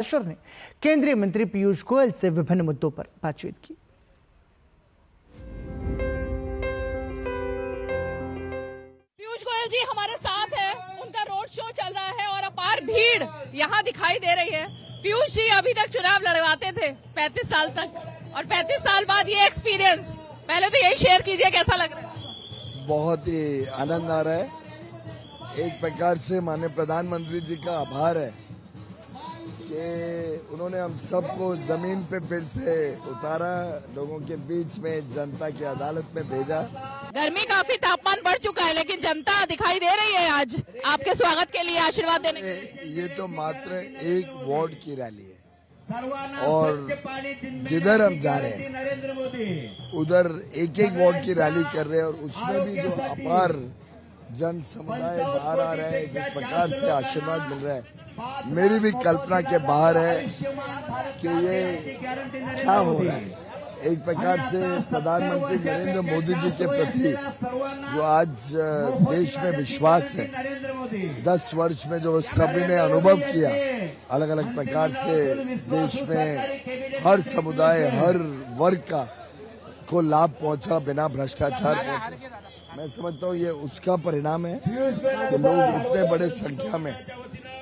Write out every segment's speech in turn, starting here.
ने केंद्रीय मंत्री पीयूष गोयल से विभिन्न मुद्दों पर बातचीत की। पीयूष गोयल जी हमारे साथ है, उनका रोड शो चल रहा है और अपार भीड़ यहाँ दिखाई दे रही है। पीयूष जी अभी तक चुनाव लड़वाते थे 35 साल तक, और 35 साल बाद ये एक्सपीरियंस, पहले तो यही शेयर कीजिए, कैसा लग रहा है? बहुत ही आनंद आ रहा है। एक प्रकार से माननीय प्रधानमंत्री जी का आभार है कि उन्होंने हम सबको जमीन पे फिर से उतारा, लोगों के बीच में जनता की अदालत में भेजा। गर्मी काफी, तापमान बढ़ चुका है, लेकिन जनता दिखाई दे रही है आज आपके स्वागत के लिए, आशीर्वाद देने के लिए। ये तो मात्र एक वार्ड की रैली है और जिधर हम जा रहे हैं उधर एक एक वार्ड की रैली कर रहे हैं, और उसमें भी जो अपार जन समुदाय बाहर आ रहे हैं, जिस प्रकार से आशीर्वाद मिल रहा है, मेरी भी कल्पना के बाहर है कि ये क्या हो रहा है। एक प्रकार से प्रधानमंत्री नरेंद्र मोदी जी के प्रति जो आज देश में विश्वास है, 10 वर्ष में जो सभी ने अनुभव किया, अलग अलग प्रकार से देश में हर समुदाय, हर वर्ग का को लाभ पहुंचा, बिना भ्रष्टाचार पहुंचा। मैं समझता हूँ ये उसका परिणाम है कि लोग इतने बड़े संख्या में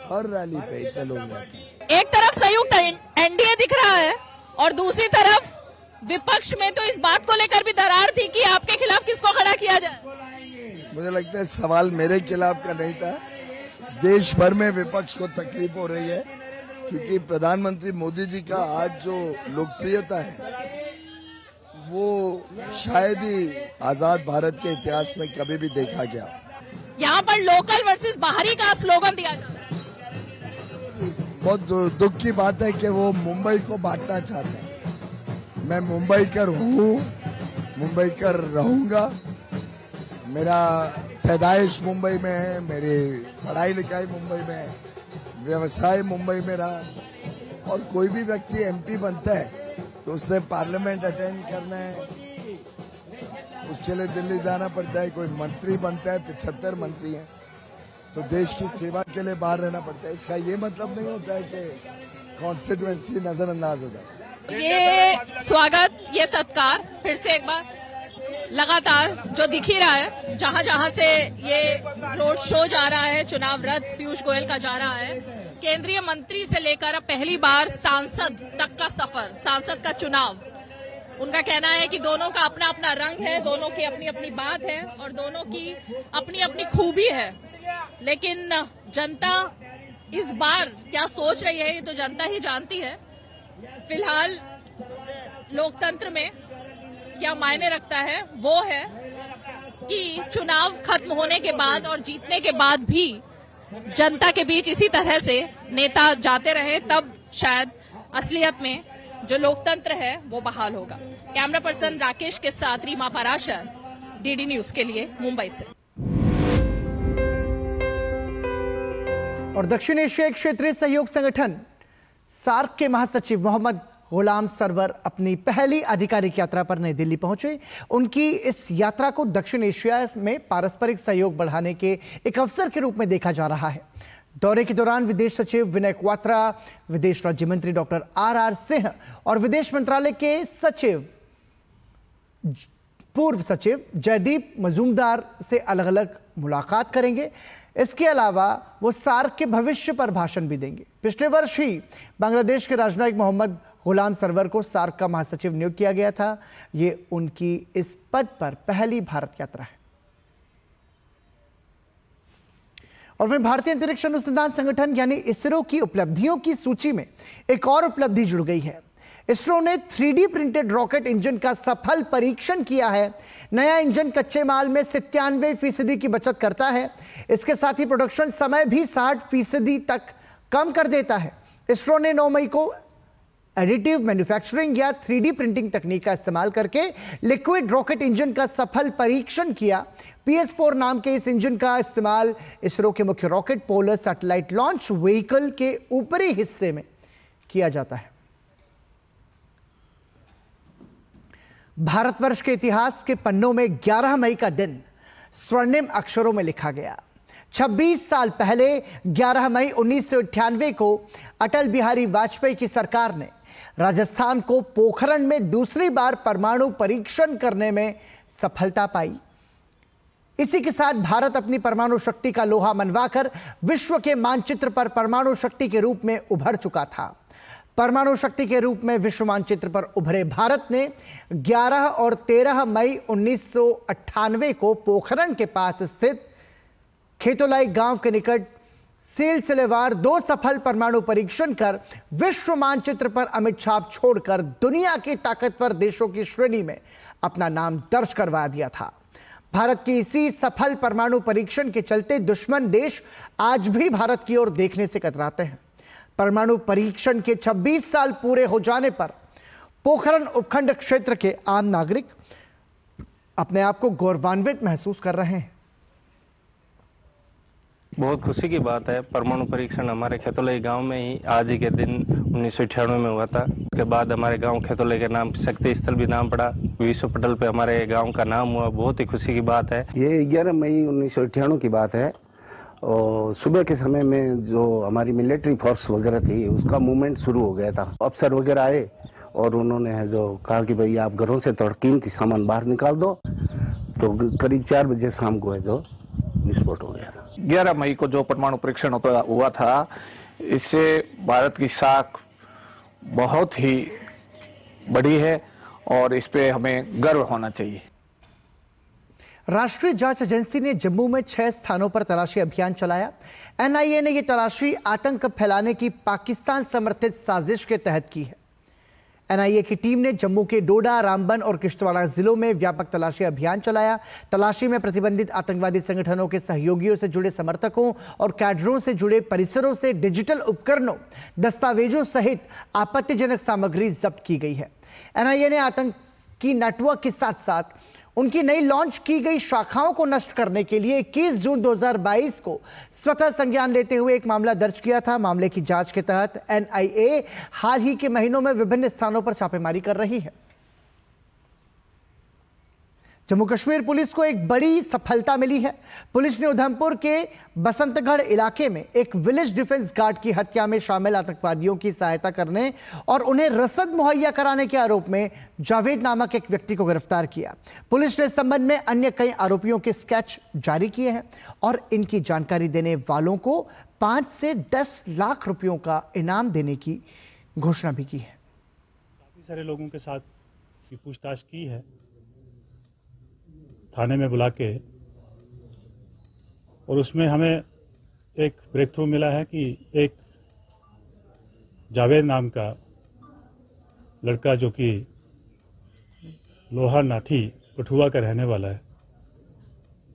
हर रैली पे इतने लोग रहते हैं। एक तरफ संयुक्त एनडीए दिख रहा है और दूसरी तरफ विपक्ष में तो इस बात को लेकर भी दरार थी कि आपके खिलाफ किसको खड़ा किया जाए। मुझे लगता है सवाल मेरे खिलाफ का नहीं था, देश भर में विपक्ष को तकलीफ हो रही है, क्योंकि प्रधानमंत्री मोदी जी का आज जो लोकप्रियता है वो शायद ही आजाद भारत के इतिहास में कभी भी देखा गया। यहाँ पर लोकल वर्सेस बाहरी का स्लोगन दिया जा रहा है। बहुत दुख की बात है कि वो मुंबई को बांटना चाहते हैं। मैं मुंबई कर हूँ, मुंबई कर रहूंगा। मेरा पैदाइश मुंबई में है, मेरी पढ़ाई लिखाई मुंबई में है, व्यवसाय मुंबई में रहा, और कोई भी व्यक्ति एमपी बनता है तो उससे पार्लियामेंट अटेंड करना है, उसके लिए दिल्ली जाना पड़ता है। कोई मंत्री बनता है, 75 मंत्री हैं, तो देश की सेवा के लिए बाहर रहना पड़ता है। इसका ये मतलब नहीं होता है कि कॉन्स्टिट्यूएंसी नजरअंदाज हो जाए। ये स्वागत, ये सत्कार फिर से एक बार लगातार जो दिख ही रहा है, जहां जहां से ये रोड शो जा रहा है, चुनाव रथ पीयूष गोयल का जा रहा है, केंद्रीय मंत्री से लेकर अब पहली बार सांसद तक का सफर, सांसद का चुनाव। उनका कहना है कि दोनों का अपना अपना रंग है, दोनों की अपनी अपनी बात है और दोनों की अपनी अपनी खूबी है, लेकिन जनता इस बार क्या सोच रही है ये तो जनता ही जानती है। फिलहाल लोकतंत्र में क्या मायने रखता है वो है कि चुनाव खत्म होने के बाद और जीतने के बाद भी जनता के बीच इसी तरह से नेता जाते रहे, तब शायद असलियत में जो लोकतंत्र है वो बहाल होगा। कैमरा पर्सन राकेश के साथ रीमा पराशर, डीडी न्यूज के लिए मुंबई से। और दक्षिण एशियाई क्षेत्रीय सहयोग संगठन सार्क के महासचिव मोहम्मद गुलाम सरवर अपनी पहली आधिकारिक यात्रा पर नई दिल्ली पहुंचे। उनकी इस यात्रा को दक्षिण एशिया में पारस्परिक सहयोग बढ़ाने के एक अवसर के रूप में देखा जा रहा है। दौरे के दौरान विदेश सचिव विनय क्वात्रा, विदेश राज्य मंत्री डॉक्टर आर सिंह और विदेश मंत्रालय के सचिव पूर्व सचिव जयदीप मजूमदार से अलग अलग मुलाकात करेंगे। इसके अलावा वो सार्क के भविष्य पर भाषण भी देंगे। पिछले वर्ष ही बांग्लादेश के राजनयिक मोहम्मद गुलाम सरवर को सार्क का महासचिव नियुक्त किया गया था। ये उनकी इस पद पर पहली भारत यात्रा है। और वहीं भारतीय अंतरिक्ष अनुसंधान संगठन यानी इसरो की उपलब्धियों की सूची में एक और उपलब्धि जुड़ गई है। इसरो ने 3D प्रिंटेड रॉकेट इंजन का सफल परीक्षण किया है। नया इंजन कच्चे माल में 97% की बचत करता है। इसके साथ ही प्रोडक्शन समय भी 60% तक कम कर देता है। इसरो ने 9 मई को एडिटिव मैन्युफैक्चरिंग या 3D प्रिंटिंग तकनीक का इस्तेमाल करके लिक्विड रॉकेट इंजन का सफल परीक्षण किया। PS4 नाम के इस इंजन का इस्तेमाल इसरो के मुख्य rocket polar satellite launch vehicle के ऊपरी हिस्से में किया जाता है। भारतवर्ष के इतिहास के पन्नों में 11 मई का दिन स्वर्णिम अक्षरों में लिखा गया। 26 साल पहले 11 मई 1998 को अटल बिहारी वाजपेयी की सरकार ने राजस्थान को पोखरण में दूसरी बार परमाणु परीक्षण करने में सफलता पाई। इसी के साथ भारत अपनी परमाणु शक्ति का लोहा मनवाकर विश्व के मानचित्र पर परमाणु शक्ति के रूप में उभर चुका था। परमाणु शक्ति के रूप में विश्व मानचित्र पर उभरे भारत ने 11 और 13 मई 1998 को पोखरण के पास स्थित खेतोलाई गांव के निकट सिलसिलेवार 2 सफल परमाणु परीक्षण कर विश्व मानचित्र पर अमिट छाप छोड़कर दुनिया के ताकतवर देशों की श्रेणी में अपना नाम दर्ज करवा दिया था। भारत की इसी सफल परमाणु परीक्षण के चलते दुश्मन देश आज भी भारत की ओर देखने से कतराते हैं। परमाणु परीक्षण के 26 साल पूरे हो जाने पर पोखरण उपखंड क्षेत्र के आम नागरिक अपने आप को गौरवान्वित महसूस कर रहे हैं। बहुत खुशी की बात है। परमाणु परीक्षण हमारे खेतोलाई गांव में ही आज ही के दिन 1998 में हुआ था। उसके बाद हमारे गांव खेतोलाई के नाम शक्ति स्थल भी नाम पड़ा, विश्व पटल पे हमारे गांव का नाम हुआ। बहुत ही खुशी की बात है। ये 11 मई 1998 की बात है और सुबह के समय में जो हमारी मिलिट्री फोर्स वगैरह थी उसका मूवमेंट शुरू हो गया था। अफसर वगैरह आए और उन्होंने है जो कहा कि भाई आप घरों से थोड़ा कीमती सामान बाहर निकाल दो, तो करीब 4 बजे शाम को है जो विस्फोट हो गया था। 11 मई को जो परमाणु परीक्षण हुआ था, इससे भारत की साख बहुत ही बड़ी है और इस पे हमें गर्व होना चाहिए। राष्ट्रीय जांच एजेंसी ने जम्मू में 6 स्थानों पर तलाशी अभियान चलाया। एनआईए ने यह तलाशी आतंक फैलाने की पाकिस्तान समर्थित साजिश के तहत की है। एनआईए की टीम ने जम्मू के डोडा, रामबन और किश्तवाड़ जिलों में व्यापक तलाशी अभियान चलाया। तलाशी में प्रतिबंधित आतंकवादी संगठनों के सहयोगियों से जुड़े समर्थकों और कैडरों से जुड़े परिसरों से डिजिटल उपकरणों, दस्तावेजों सहित आपत्तिजनक सामग्री जब्त की गई है। एनआईए ने आतंकी नेटवर्क के साथ साथ उनकी नई लॉन्च की गई शाखाओं को नष्ट करने के लिए 21 जून 2022 को स्वतः संज्ञान लेते हुए एक मामला दर्ज किया था। मामले की जांच के तहत एनआईए हाल ही के महीनों में विभिन्न स्थानों पर छापेमारी कर रही है। जम्मू कश्मीर पुलिस को एक बड़ी सफलता मिली है। पुलिस ने उधमपुर के बसंतगढ़ इलाके में एक विलेज डिफेंस गार्ड की हत्या में शामिल आतंकवादियों की सहायता करने और उन्हें रसद मुहैया कराने के आरोप में जावेद नामक एक व्यक्ति को गिरफ्तार किया। पुलिस ने इस संबंध में अन्य कई आरोपियों के स्केच जारी किए हैं और इनकी जानकारी देने वालों को 5 से 10 लाख रुपयों का इनाम देने की घोषणा भी की है। काफी सारे लोगों के साथ पूछताछ की है, थाने में बुला के, और उसमें हमें एक ब्रेक थ्रू मिला है कि एक जावेद नाम का लड़का जो कि लोहा नाठी कठुआ का रहने वाला है,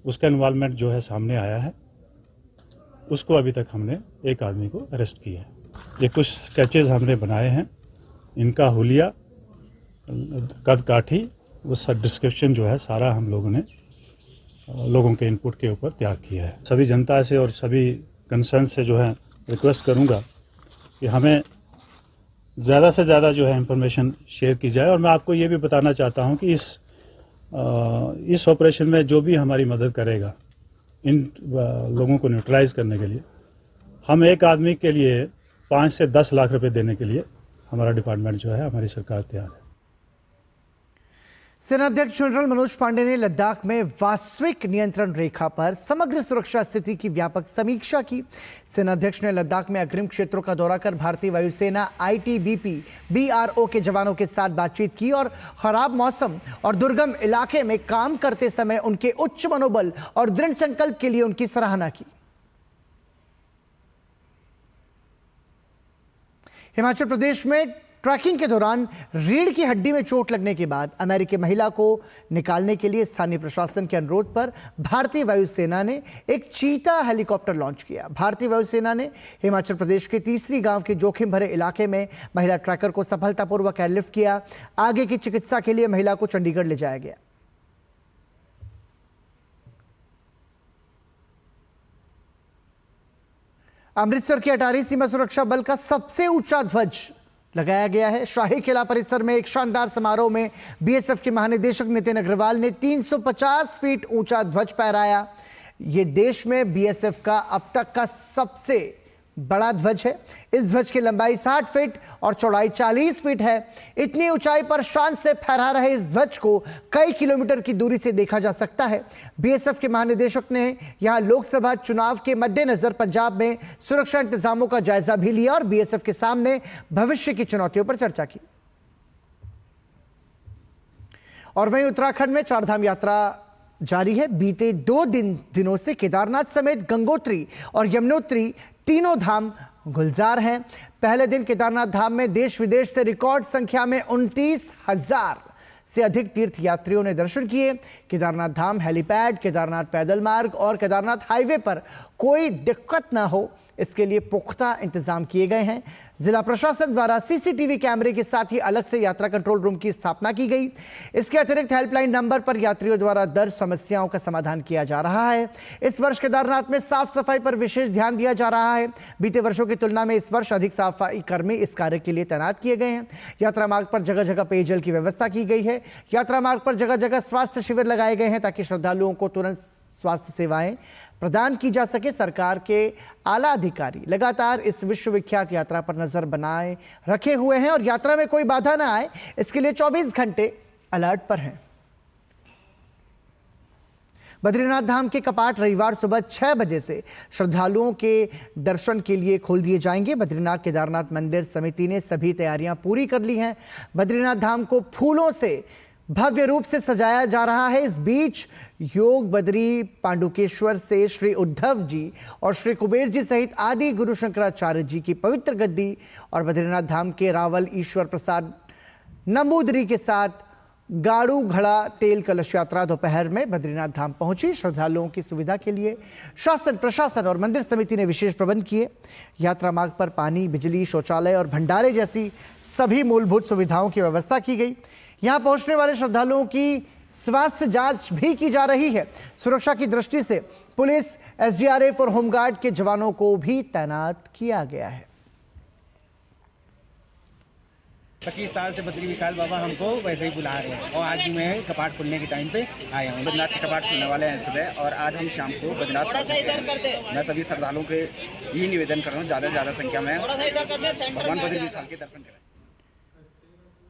उसका इन्वॉल्वमेंट जो है सामने आया है। उसको अभी तक हमने एक आदमी को अरेस्ट किया है। ये कुछ स्केचेस हमने बनाए हैं, इनका हुलिया, कद काठी, वो सब डिस्क्रिप्शन जो है सारा हम लोगों ने लोगों के इनपुट के ऊपर तैयार किया है। सभी जनता से और सभी कंसर्न से जो है रिक्वेस्ट करूंगा कि हमें ज़्यादा से ज़्यादा जो है इंफॉर्मेशन शेयर की जाए। और मैं आपको ये भी बताना चाहता हूं कि इस ऑपरेशन में जो भी हमारी मदद करेगा इन लोगों को न्यूट्रलाइज करने के लिए, हम एक आदमी के लिए 5 से 10 लाख रुपए देने के लिए हमारा डिपार्टमेंट जो है, हमारी सरकार तैयार है। सेनाध्यक्ष जनरल मनोज पांडे ने लद्दाख में वास्तविक नियंत्रण रेखा पर समग्र सुरक्षा स्थिति की व्यापक समीक्षा की। सेनाध्यक्ष ने लद्दाख में अग्रिम क्षेत्रों का दौरा कर भारतीय वायुसेना आईटीबीपी बीआरओ के जवानों के साथ बातचीत की और खराब मौसम और दुर्गम इलाके में काम करते समय उनके उच्च मनोबल और दृढ़ संकल्प के लिए उनकी सराहना की। हिमाचल प्रदेश में ट्रैकिंग के दौरान रीढ़ की हड्डी में चोट लगने के बाद अमेरिकी महिला को निकालने के लिए स्थानीय प्रशासन के अनुरोध पर भारतीय वायुसेना ने एक चीता हेलीकॉप्टर लॉन्च किया। भारतीय वायुसेना ने हिमाचल प्रदेश के तीसरी गांव के जोखिम भरे इलाके में महिला ट्रैकर को सफलतापूर्वक एयरलिफ्ट किया। आगे की चिकित्सा के लिए महिला को चंडीगढ़ ले जाया गया। अमृतसर की अटारी सीमा सुरक्षा बल का सबसे ऊंचा ध्वज लगाया गया है। शाही किला परिसर में एक शानदार समारोह में बीएसएफ के महानिदेशक नितिन अग्रवाल ने 350 फीट ऊंचा ध्वज फहराया। ये देश में बीएसएफ का अब तक का सबसे बड़ा ध्वज है। इस ध्वज की लंबाई 60 फीट और चौड़ाई 40 फीट है। इतनी ऊंचाई पर शान से फहरा रहे इस ध्वज को कई किलोमीटर की दूरी से देखा जा सकता है। बीएसएफ के महानिदेशक ने यहां लोकसभा चुनाव के मद्देनजर पंजाब में सुरक्षा इंतजामों का जायजा भी लिया और बीएसएफ के सामने भविष्य की चुनौतियों पर चर्चा की। और वहीं उत्तराखंड में चारधाम यात्रा जारी है। बीते 2 दिनों से केदारनाथ समेत गंगोत्री और यमुनोत्री तीनों धाम गुलजार हैं। पहले दिन केदारनाथ धाम में देश विदेश से रिकॉर्ड संख्या में 29,000 से अधिक तीर्थ यात्रियों ने दर्शन किए। केदारनाथ धाम हेलीपैड, केदारनाथ पैदल मार्ग और केदारनाथ हाईवे पर कोई दिक्कत ना हो, इसके लिए पुख्ता इंतजाम किए गए हैं। जिला प्रशासन द्वारा सीसीटीवी कैमरे के साथ ही अलग से यात्रा कंट्रोल रूम की स्थापना की गई। इसके अतिरिक्त हेल्पलाइन नंबर पर यात्रियों द्वारा दर्ज समस्याओं का समाधान किया जा रहा है। इस वर्ष केदारनाथ में साफ सफाई पर विशेष ध्यान दिया जा रहा है। बीते वर्षों की तुलना में इस वर्ष अधिक सफाई कर्मी इस कार्य के लिए तैनात किए गए हैं। यात्रा मार्ग पर जगह जगह पेयजल की व्यवस्था की गई है। यात्रा मार्ग पर जगह जगह स्वास्थ्य शिविर लगाए गए हैं ताकि श्रद्धालुओं को तुरंत स्वास्थ्य सेवाएं प्रदान की जा सके। सरकार के आला अधिकारी लगातार इस विश्वविख्यात यात्रा पर नजर बनाए रखे हुए हैं और यात्रा में कोई बाधा ना आए, इसके लिए 24 घंटे अलर्ट पर हैं। बद्रीनाथ धाम के कपाट रविवार सुबह 6 बजे से श्रद्धालुओं के दर्शन के लिए खोल दिए जाएंगे। बद्रीनाथ केदारनाथ मंदिर समिति ने सभी तैयारियां पूरी कर ली हैं। बद्रीनाथ धाम को फूलों से भव्य रूप से सजाया जा रहा है। इस बीच योग बद्री पांडुकेश्वर से श्री उद्धव जी और श्री कुबेर जी सहित आदि गुरु शंकराचार्य जी की पवित्र गद्दी और बद्रीनाथ धाम के रावल ईश्वर प्रसाद नंबूदरी के साथ गाड़ू घड़ा तेल कलश यात्रा दोपहर में बद्रीनाथ धाम पहुंची। श्रद्धालुओं की सुविधा के लिए शासन, प्रशासन और मंदिर समिति ने विशेष प्रबंध किए। यात्रा मार्ग पर पानी, बिजली, शौचालय और भंडारे जैसी सभी मूलभूत सुविधाओं की व्यवस्था की गई। यहां पहुंचने वाले श्रद्धालुओं की स्वास्थ्य जांच भी की जा रही है। सुरक्षा की दृष्टि से पुलिस, एसडीआरएफ और होमगार्ड के जवानों को भी तैनात किया गया है। 25 साल से बद्री विशाल बाबा हमको वैसे ही बुला रहे हैं और आज भी मैं कपाट खुलने के टाइम पे आया हूँ। बद्रीनाथ के कपाट खुलने वाले हैं सुबह और आज हम शाम को बद्रीनाथ। मैं सभी श्रद्धालुओं के ये निवेदन कर रहा हूँ ज़्यादा से ज़्यादा संख्या में भगवान बद्री विशाल के दर्शन करें।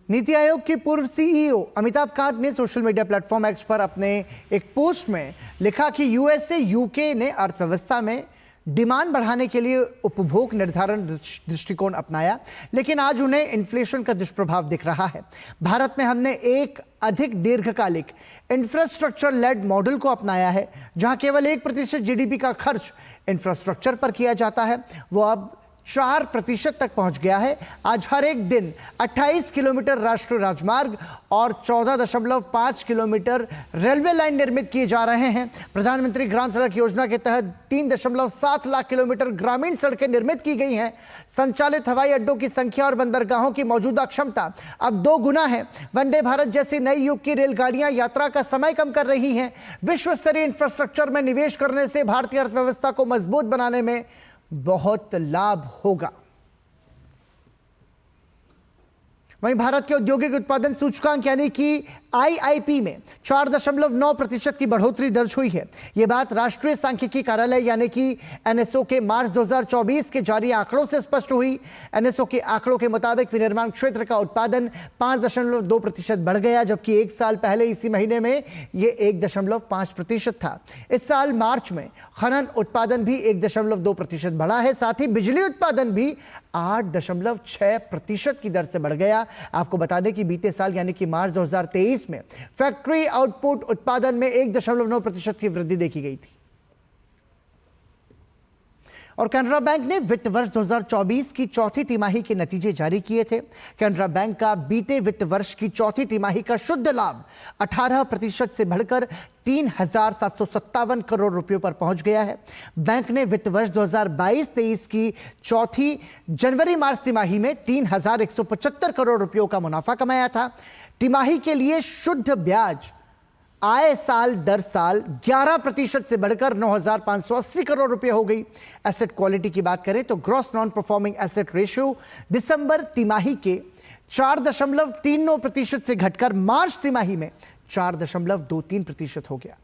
नीति आयोग के पूर्व सीईओ अमिताभ कांत ने सोशल मीडिया प्लेटफॉर्म एक्स पर अपने एक पोस्ट में लिखा कि यूएसए, यूके ने अर्थव्यवस्था में डिमांड बढ़ाने के लिए उपभोग निर्धारण दृष्टिकोण अपनाया, लेकिन आज उन्हें इन्फ्लेशन का दुष्प्रभाव दिख रहा है। भारत में हमने एक अधिक दीर्घकालिक इंफ्रास्ट्रक्चर लेड मॉडल को अपनाया है, जहां केवल 1% जीडीपी का खर्च इंफ्रास्ट्रक्चर पर किया जाता है, वो अब 4% तक पहुंच गया है। आज हर एक दिन 28 किलोमीटर राष्ट्रीय राजमार्ग और 14.5 किलोमीटर रेलवे लाइन निर्मित किए जा रहे हैं। प्रधानमंत्री ग्राम सड़क योजना के तहत 3.7 लाख किलोमीटर ग्रामीण सड़कें निर्मित की गई हैं। संचालित हवाई अड्डों की संख्या और बंदरगाहों की मौजूदा क्षमता अब 2 गुना है। वंदे भारत जैसी नई युग की रेलगाड़ियां यात्रा का समय कम कर रही हैं। विश्व स्तरीय इंफ्रास्ट्रक्चर में निवेश करने से भारतीय अर्थव्यवस्था को मजबूत बनाने में बहुत लाभ होगा। वहीं भारत के औद्योगिक उत्पादन सूचकांक यानी कि आईआईपी में 4.9% की बढ़ोतरी दर्ज हुई है। यह बात राष्ट्रीय सांख्यिकी कार्यालय यानी कि एनएसओ के मार्च 2024 के जारी आंकड़ों से स्पष्ट हुई। एनएसओ के आंकड़ों के मुताबिक विनिर्माण क्षेत्र का उत्पादन 5.2% बढ़ गया, जबकि एक साल पहले इसी महीने में यह 1.5% था। इस साल मार्च में खनन उत्पादन भी 1.2% बढ़ा है। साथ ही बिजली उत्पादन भी 8.6% की दर से बढ़ गया। आपको बता दें कि बीते साल यानी कि मार्च 2023 में फैक्ट्री आउटपुट उत्पादन में 1.9% की वृद्धि देखी गई थी। और कैनरा बैंक ने वित्त वर्ष 2024 की चौथी तिमाही के नतीजे जारी किए थे। कैनरा बैंक का बीते वित्त वर्ष की चौथी तिमाही का शुद्ध लाभ 18% से बढ़कर 3,757 करोड़ रुपयों पर पहुंच गया है। बैंक ने वित्त वर्ष 2022-23 की चौथी जनवरी-मार्च तिमाही में 3,175 करोड़ रुपयों का मुनाफा कमाया था। तिमाही के लिए शुद्ध ब्याज आय साल दर साल 11% से बढ़कर 9,580 करोड़ रुपए हो गई। एसेट क्वालिटी की बात करें तो gross non performing asset ratio दिसंबर तिमाही के 4.39% से घटकर मार्च तिमाही में 4.23% हो गया।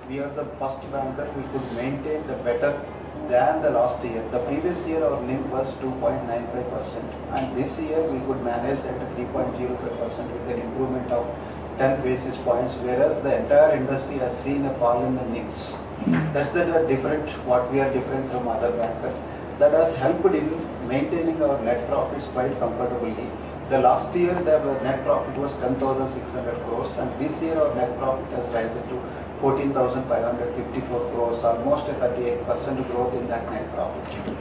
we are the first banker. We could maintain the better than the last year. The previous year our NIM was 2.95%, and this year we could manage at 3.05% with an improvement of 10 basis points, whereas the entire industry has seen a fall in the NIMs. That's the different, what we are different from other bankers. That has helped in maintaining our net profits quite comfortably. The last year the net profit was 10,600 crores, and this year our net profit has risen to 14,554 crores, almost a 38% growth in that net profit.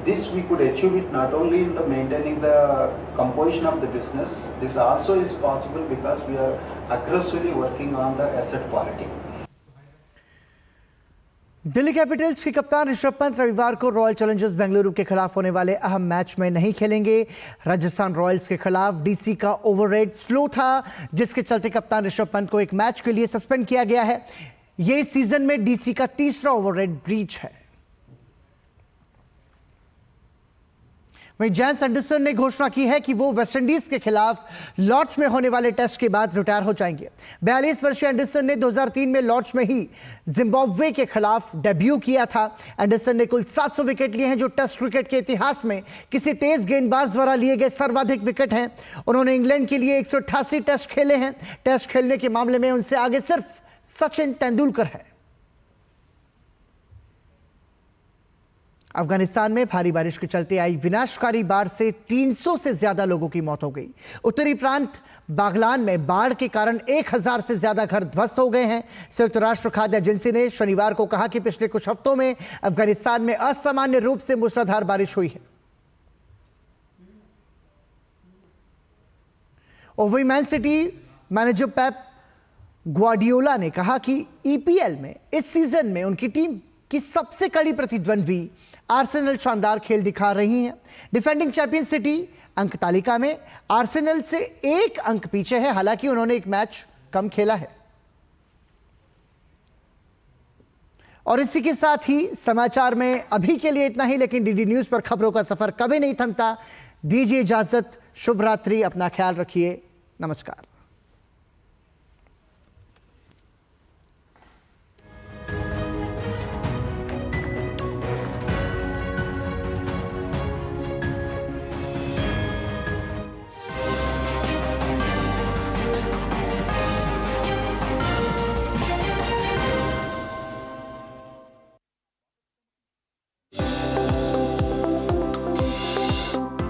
This we could achieve it not only in the maintaining the composition of the business, this also is possible because we are aggressively working on the asset quality. Delhi Capitals के कप्तान ऋषभ पंत रविवार को royal Challengers Bengaluru के खिलाफ होने वाले अहम match में नहीं खेलेंगे। राजस्थान रॉयल्स के खिलाफ डीसी का ओवररेट स्लो था, जिसके चलते कप्तान ऋषभ पंत को एक मैच के लिए सस्पेंड किया गया है। यह सीजन में डीसी का तीसरा ओवररेट ब्रीच है। वहीं जेम्स एंडरसन ने घोषणा की है कि वो वेस्टइंडीज के खिलाफ लॉर्ड्स में होने वाले टेस्ट के बाद रिटायर हो जाएंगे। 42 वर्षीय एंडरसन ने 2003 में लॉर्ड्स में ही जिम्बाब्वे के खिलाफ डेब्यू किया था। एंडरसन ने कुल 700 विकेट लिए हैं, जो टेस्ट क्रिकेट के इतिहास में किसी तेज गेंदबाज द्वारा लिए गए सर्वाधिक विकेट हैं। उन्होंने इंग्लैंड के लिए 188 टेस्ट खेले हैं। टेस्ट खेलने के मामले में उनसे आगे सिर्फ सचिन तेंदुलकर है। अफगानिस्तान में भारी बारिश के चलते आई विनाशकारी बाढ़ से 300 से ज्यादा लोगों की मौत हो गई। उत्तरी प्रांत बागलान में बाढ़ के कारण 1000 से ज्यादा घर ध्वस्त हो गए हैं। संयुक्त राष्ट्र खाद्य एजेंसी ने शनिवार को कहा कि पिछले कुछ हफ्तों में अफगानिस्तान में असामान्य रूप से मूसलाधार बारिश हुई है। और man city manager Pep Guardiola ने कहा कि ईपीएल में इस सीजन में उनकी टीम की सबसे कड़ी प्रतिद्वंद्वी आर्सेनल शानदार खेल दिखा रही है। डिफेंडिंग चैंपियन सिटी अंक तालिका में आर्सेनल से 1 अंक पीछे है, हालांकि उन्होंने एक मैच कम खेला है। और इसी के साथ ही समाचार में अभी के लिए इतना ही, लेकिन डीडी न्यूज पर खबरों का सफर कभी नहीं थमता। दीजिए इजाजत, शुभ रात्रि, अपना ख्याल रखिए, नमस्कार।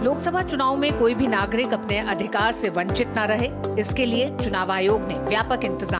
लोकसभा चुनाव में कोई भी नागरिक अपने अधिकार से वंचित न रहे, इसके लिए चुनाव आयोग ने व्यापक इंतजाम